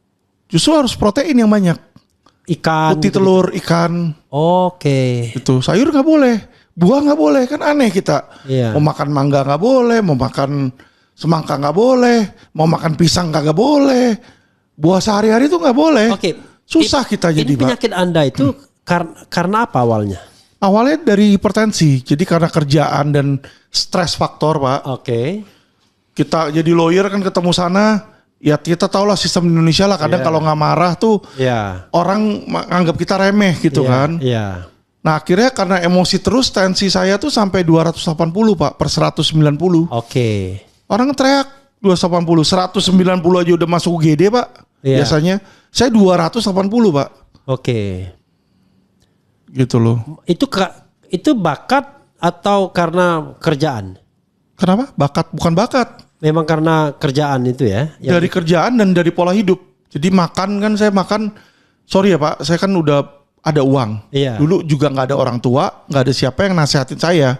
Justru harus protein yang banyak. Ikan. Putih telur, ikan. Oke. Itu sayur nggak boleh. Buah nggak boleh, kan aneh kita. Iya. Mau makan mangga nggak boleh, mau makan semangka nggak boleh, mau makan pisang kagak boleh. Buah sehari-hari itu nggak boleh. Oke. Susah kita jadi Pak. Penyakit Anda itu karena apa awalnya? Awalnya dari hipertensi. Jadi karena kerjaan dan stres faktor Pak. Oke. Kita jadi lawyer kan ketemu sana. Ya kita tahu lah sistem Indonesia lah. Kadang kalau nggak marah tuh orang anggap kita remeh gitu kan. Iya. Nah akhirnya karena emosi terus, tensi saya tuh sampai 280 Pak per 190. Oke. Orang teriak 280, 190 aja udah masuk UGD Pak. Biasanya saya 280 Pak. Oke. Gitu loh. Itu bakat atau karena kerjaan? Kenapa? Bakat, bukan bakat. Memang karena kerjaan itu ya? Dari kerjaan dan dari pola hidup. Jadi makan kan saya makan, sorry ya Pak, saya kan udah ada uang. Iya. Dulu juga nggak ada orang tua, nggak ada siapa yang nasehatin saya.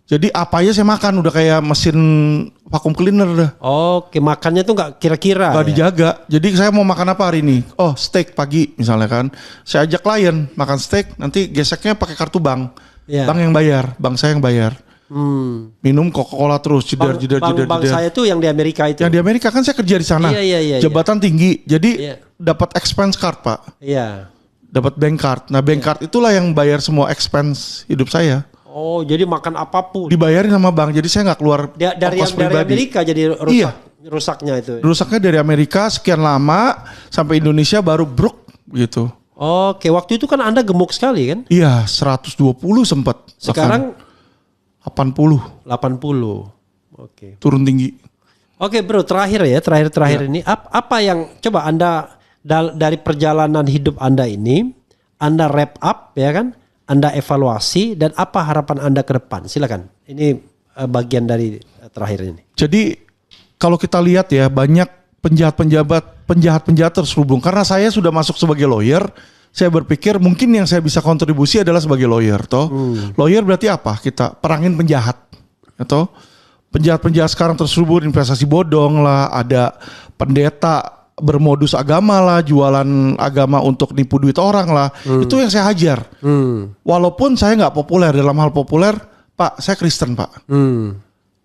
Jadi apa aja saya makan, udah kayak mesin vacuum cleaner dah. Oke, makannya tuh nggak kira-kira. Nggak dijaga. Jadi saya mau makan apa hari ini? Oh steak pagi misalnya kan. Saya ajak klien makan steak, nanti geseknya pakai kartu bank. Bank yang bayar, bank saya yang bayar. Minum Coca-Cola terus, jedar. Bang saya tuh yang di Amerika itu. Yang di Amerika kan saya kerja di sana. Iya. Jabatan tinggi, jadi dapat expense card Pak. Iya. Dapat bank card. Nah bank card itulah yang bayar semua expense hidup saya. Oh jadi makan apapun. Dibayarin sama bank, jadi saya nggak keluar dari Amerika jadi rusaknya itu. Rusaknya dari Amerika sekian lama sampai Indonesia baru bruk gitu. Oke, waktu itu kan Anda gemuk sekali kan? Iya, 120 sempat. Sekarang 80. Oke. Turun tinggi. Oke bro, terakhir ini apa yang coba Anda dari perjalanan hidup Anda ini, Anda wrap up ya kan? Anda evaluasi dan apa harapan Anda ke depan? Silakan. Ini bagian dari terakhir ini. Jadi kalau kita lihat ya banyak penjahat terselubung. Karena saya sudah masuk sebagai lawyer, saya berpikir mungkin yang saya bisa kontribusi adalah sebagai lawyer, toh. Lawyer berarti apa? Kita perangin penjahat, atau penjahat sekarang terselubung investasi bodong lah, ada pendeta bermodus agama lah, jualan agama untuk nipu duit orang lah. Itu yang saya hajar. Walaupun saya nggak populer dalam hal populer, Pak, saya Kristen Pak.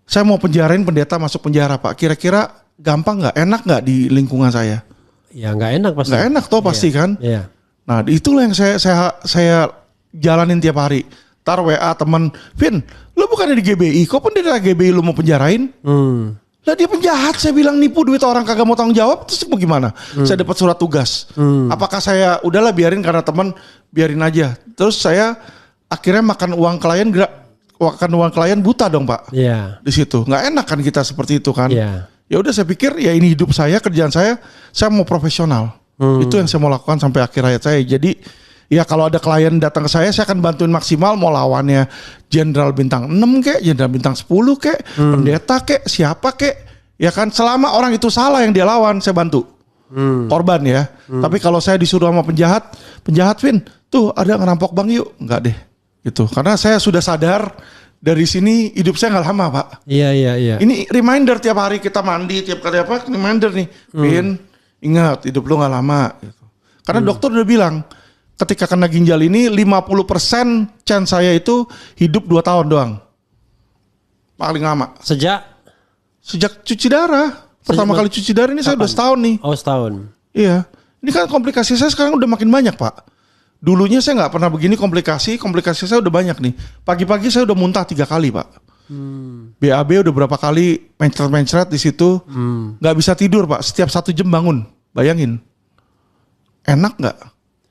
Saya mau penjarain pendeta masuk penjara Pak. Kira-kira gampang nggak? Enak nggak di lingkungan saya? Ya nggak enak pasti. Nggak enak toh pasti kan? Iya. Nah itulah yang saya jalanin tiap hari. Tar WA teman, Vin, lu bukannya di GBI, kok pendeta GBI lu mau penjarain? Lah dia penjahat, saya bilang nipu duit orang kagak mau tanggung jawab, terus mau gimana? Saya dapat surat tugas. Apakah saya udahlah biarin karena teman, biarin aja. Terus saya akhirnya makan uang klien buta dong Pak. Iya. Di situ nggak enak kan kita seperti itu kan. Iya. Ya udah saya pikir ya ini hidup saya, kerjaan saya mau profesional. Itu yang saya mau lakukan sampai akhir hayat saya. Jadi ya kalau ada klien datang ke saya akan bantuin maksimal, mau lawannya jenderal bintang 6 kek, jenderal bintang 10 kek, pendeta kek, siapa kek. Ya kan selama orang itu salah yang dia lawan saya bantu. Korban ya. Tapi kalau saya disuruh sama penjahat Vin, tuh ada ngerampok bank yuk. Enggak deh. Gitu. Karena saya sudah sadar dari sini hidup saya nggak lama Pak. Iya. Ini reminder tiap hari kita mandi, tiap kali apa reminder nih. Vin, ingat hidup lu nggak lama. Gitu. Karena dokter udah bilang, ketika kena ginjal ini 50% chance saya itu hidup 2 tahun doang. Paling lama. Sejak cuci darah. Pertama kali cuci darah ini saya udah setahun nih. Oh, setahun. Iya. Ini kan komplikasi saya sekarang udah makin banyak Pak. Dulunya saya nggak pernah begini komplikasi saya udah banyak nih. Pagi-pagi saya udah muntah 3 kali Pak. BAB udah berapa kali mencret di situ. Nggak bisa tidur Pak. Setiap 1 jam bangun. Bayangin. Enak nggak?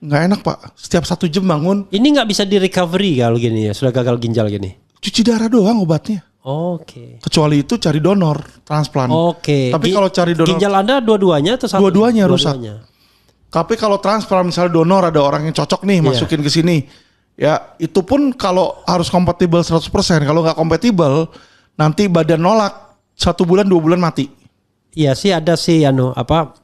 Nggak enak Pak. Setiap 1 jam bangun. Ini nggak bisa di recovery kalau gini ya, sudah gagal ginjal gini. Cuci darah doang obatnya. Oke. Kecuali itu cari donor, transplant. Oke. Tapi kalau cari donor, ginjal Anda dua-duanya atau satu? Dua-duanya rusak. Tapi kalau transplant misalnya donor ada orang yang cocok nih masukin ke sini. Ya itu pun kalau harus kompatibel 100%. Kalau nggak kompatibel nanti badan nolak 1 bulan 2 bulan mati. Iya sih ada sih yang nolak.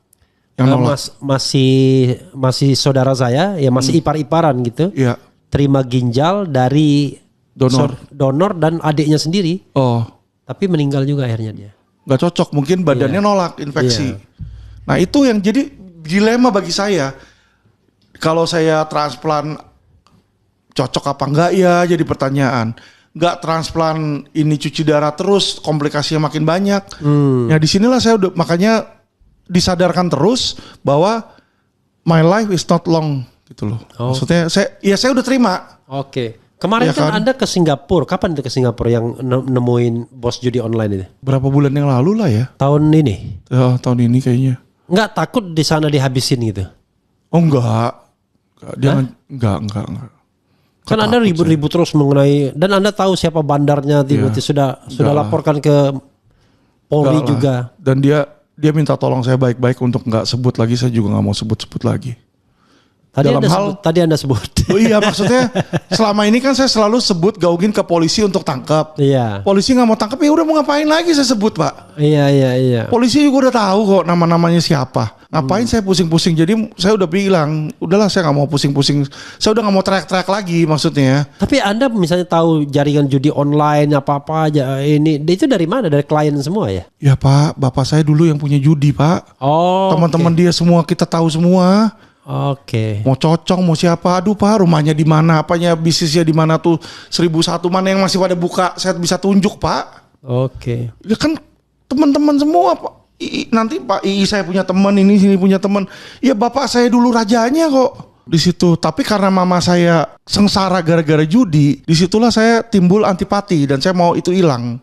Masih saudara saya ya masih ipar-iparan gitu. Iya. Terima ginjal dari donor dan adiknya sendiri. Oh. Tapi meninggal juga akhirnya dia. Nggak cocok, mungkin badannya nolak infeksi. Nah itu yang jadi dilema bagi saya. Kalau saya transplant cocok apa enggak ya jadi pertanyaan. Nggak transplant ini cuci darah terus komplikasinya makin banyak. Ya disinilah saya udah makanya disadarkan terus bahwa my life is not long gitu loh. Maksudnya saya udah terima. Oke. Kemarin ya kan Anda ke Singapura. Kapan itu ke Singapura yang nemuin bos judi online ini? Berapa bulan yang lalu lah ya. Tahun ini? Ya, tahun ini kayaknya. Nggak takut di sana dihabisin gitu? Oh enggak. Enggak. Kan Anda ribut-ribut terus mengenai, dan Anda tahu siapa bandarnya, tiba-tiba sudah laporkan ke Polri juga. Dan dia minta tolong saya baik-baik untuk nggak sebut lagi. Saya juga nggak mau sebut-sebut lagi. Tadi Anda sebut. Oh iya, maksudnya selama ini kan saya selalu sebut gaungin ke polisi untuk tangkap. Iya. Polisi nggak mau tangkap, ya udah mau ngapain lagi saya sebut Pak. Iya. Polisi juga udah tahu kok nama-namanya siapa. Ngapain saya pusing-pusing? Jadi saya udah bilang, udahlah saya nggak mau pusing-pusing. Saya udah nggak mau teriak-teriak lagi maksudnya. Tapi Anda misalnya tahu jaringan judi online apa-apa aja ini, itu dari mana? Dari klien semua ya? Ya Pak, bapak saya dulu yang punya judi Pak. Oh. Teman-teman dia semua kita tahu semua. Oke. Mau Cocong, mau siapa? Aduh Pak, rumahnya di mana? Apanya bisnisnya di mana tuh? 1001 mana yang masih pada buka? Saya bisa tunjuk Pak. Oke. Ya kan teman-teman semua Pak. Nanti Pak saya punya teman, ini sini punya teman. Ya bapak saya dulu rajanya kok di situ. Tapi karena mama saya sengsara gara-gara judi, disitulah saya timbul antipati dan saya mau itu hilang.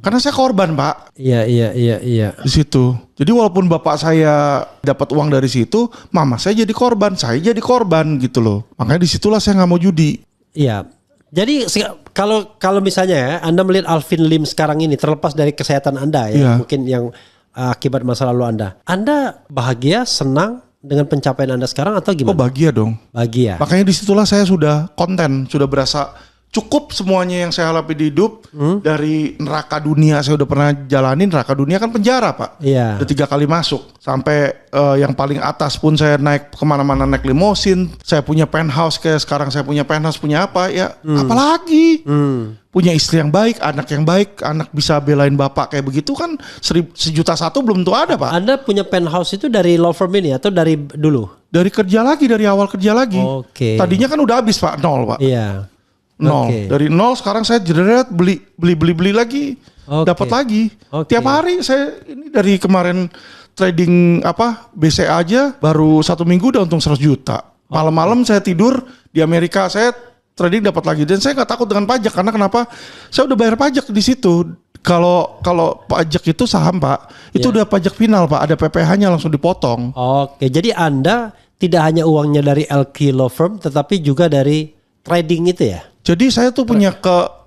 Karena saya korban Pak. Iya. Di situ. Jadi walaupun bapak saya dapat uang dari situ, mama saya jadi korban, saya jadi korban gitu loh. Makanya disitulah saya nggak mau judi. Iya. Jadi kalau misalnya ya, Anda melihat Alvin Lim sekarang ini terlepas dari kesehatan Anda ya, mungkin yang akibat masa lalu Anda bahagia, senang dengan pencapaian Anda sekarang atau gimana? Oh bahagia dong. Bahagia. Makanya disitulah saya sudah konten, sudah berasa cukup semuanya yang saya alami di hidup. Dari neraka dunia saya udah pernah jalanin. Neraka dunia kan penjara Pak. Iya. Udah 3 kali masuk. Sampai yang paling atas pun saya naik kemana-mana naik limosin. Saya punya penthouse kayak sekarang saya punya penthouse, punya apa ya. Apalagi punya istri yang baik, anak yang baik, anak bisa belain bapak kayak begitu kan 1.100.000 belum tentu ada Pak. Anda punya penthouse itu dari law firm ini atau dari dulu? Dari kerja lagi, dari awal kerja lagi. Oke. Tadinya kan udah habis Pak, 0 Pak. Iya. 0. Okay. Dari 0 sekarang saya jeret beli lagi. Dapat lagi. Tiap hari saya ini dari kemarin trading BCA aja baru 1 minggu udah untung 100 juta. Malam-malam saya tidur di Amerika saya trading dapat lagi dan saya nggak takut dengan pajak karena kenapa? Saya udah bayar pajak di situ. Kalau pajak itu saham Pak, itu udah pajak final Pak, ada PPh-nya langsung dipotong. Oke, jadi Anda tidak hanya uangnya dari LQ Law Firm, tetapi juga dari trading itu ya? Jadi saya tuh punya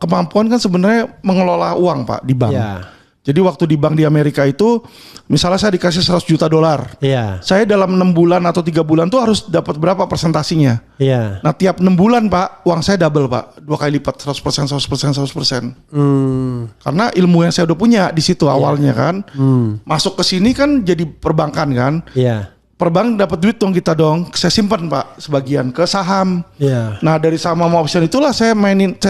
kemampuan kan sebenarnya mengelola uang Pak di bank. Ya. Jadi waktu di bank di Amerika itu, misalnya saya dikasih 100 juta dolar. Iya. Saya dalam 6 bulan atau 3 bulan tuh harus dapat berapa persentasinya. Iya. Nah tiap 6 bulan Pak, uang saya double Pak. 2 kali lipat, 100%, 100%. Karena ilmu yang saya udah punya di situ awalnya kan. Masuk ke sini kan jadi perbankan kan. Iya. Perbank dapat duit dong kita dong. Saya simpan Pak sebagian ke saham. Iya. Nah dari saham sama option itulah saya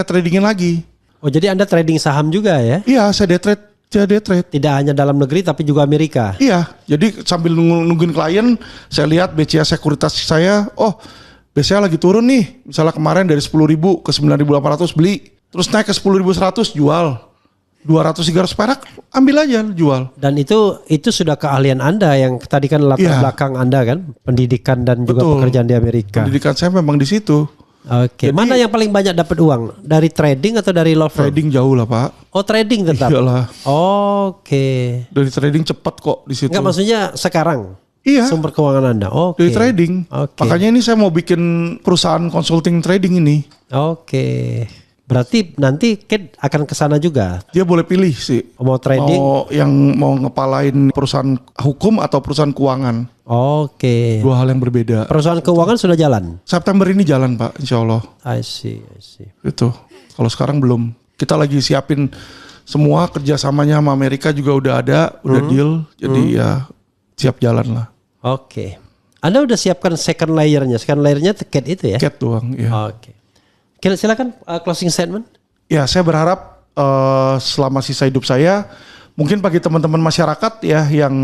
tradingin lagi. Oh, jadi Anda trading saham juga ya? Iya, saya day trade. Tidak hanya dalam negeri tapi juga Amerika. Iya, jadi sambil nungguin klien, saya lihat BCA sekuritas saya, oh BCA lagi turun nih. Misalnya kemarin dari 10.000 ke 9.800 beli, terus naik ke 10.100 jual. 200-300 perak ambil aja jual. Dan itu sudah keahlian Anda yang tadi kan latar belakang Anda kan, pendidikan dan juga pekerjaan di Amerika. Pendidikan saya memang di situ. Oke. Mana yang paling banyak dapat uang? Dari trading atau dari law firm? Trading jauh lah Pak. Oh, trading tetap. Iyalah. Oke. Dari trading cepat kok di situ. Enggak, maksudnya sekarang. Iya. Sumber keuangan Anda. Oke. Dari trading. Makanya ini saya mau bikin perusahaan consulting trading ini. Oke. Berarti nanti Kate akan ke sana juga. Dia boleh pilih sih. Mau trading? Mau ngepalain perusahaan hukum atau perusahaan keuangan. Oke. Dua hal yang berbeda. Perusahaan keuangan sudah jalan? September ini jalan Pak, insya Allah. I see. Itu. Kalau sekarang belum. Kita lagi siapin semua kerjasamanya sama Amerika juga udah ada, udah deal. Jadi ya siap jalan lah. Oke. Anda udah siapkan second layernya. Second layernya Kate itu ya? Kate doang. Ya. Oke. Silakan closing statement. Ya, saya berharap selama sisa hidup saya, mungkin bagi teman-teman masyarakat ya yang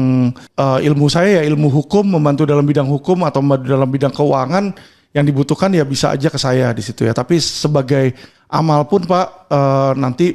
ilmu saya ya ilmu hukum, membantu dalam bidang hukum atau dalam bidang keuangan yang dibutuhkan ya bisa aja ke saya di situ ya. Tapi sebagai amal pun Pak, nanti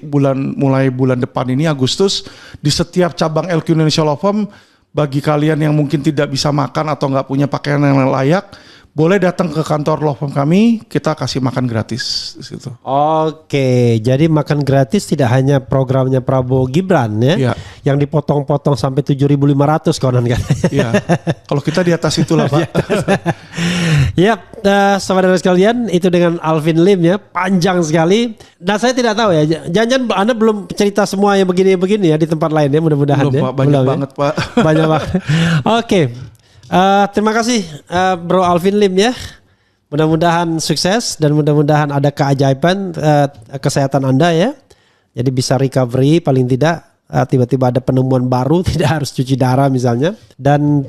mulai bulan depan ini Agustus di setiap cabang LQ Indonesia Law Firm, bagi kalian yang mungkin tidak bisa makan atau nggak punya pakaian yang layak, boleh datang ke kantor law firm kami, kita kasih makan gratis di situ. Oke, jadi makan gratis tidak hanya programnya Prabowo Gibran ya, yang dipotong-potong sampai 7.500 konon kan. Iya. Kalau kita di atas itulah Pak. Ya, saudara sekalian, itu dengan Alvin Lim ya, panjang sekali. Nah, saya tidak tahu ya, jangan Anda belum cerita semua yang begini-begini ya di tempat lain ya, mudah-mudahan belum, ya. Pak, banyak banget Pak. Banyak banget. Oke. Terima kasih Bro Alvin Lim ya. Mudah-mudahan sukses dan mudah-mudahan ada keajaiban kesehatan Anda ya. Jadi bisa recovery paling tidak, tiba-tiba ada penemuan baru, tidak harus cuci darah misalnya. Dan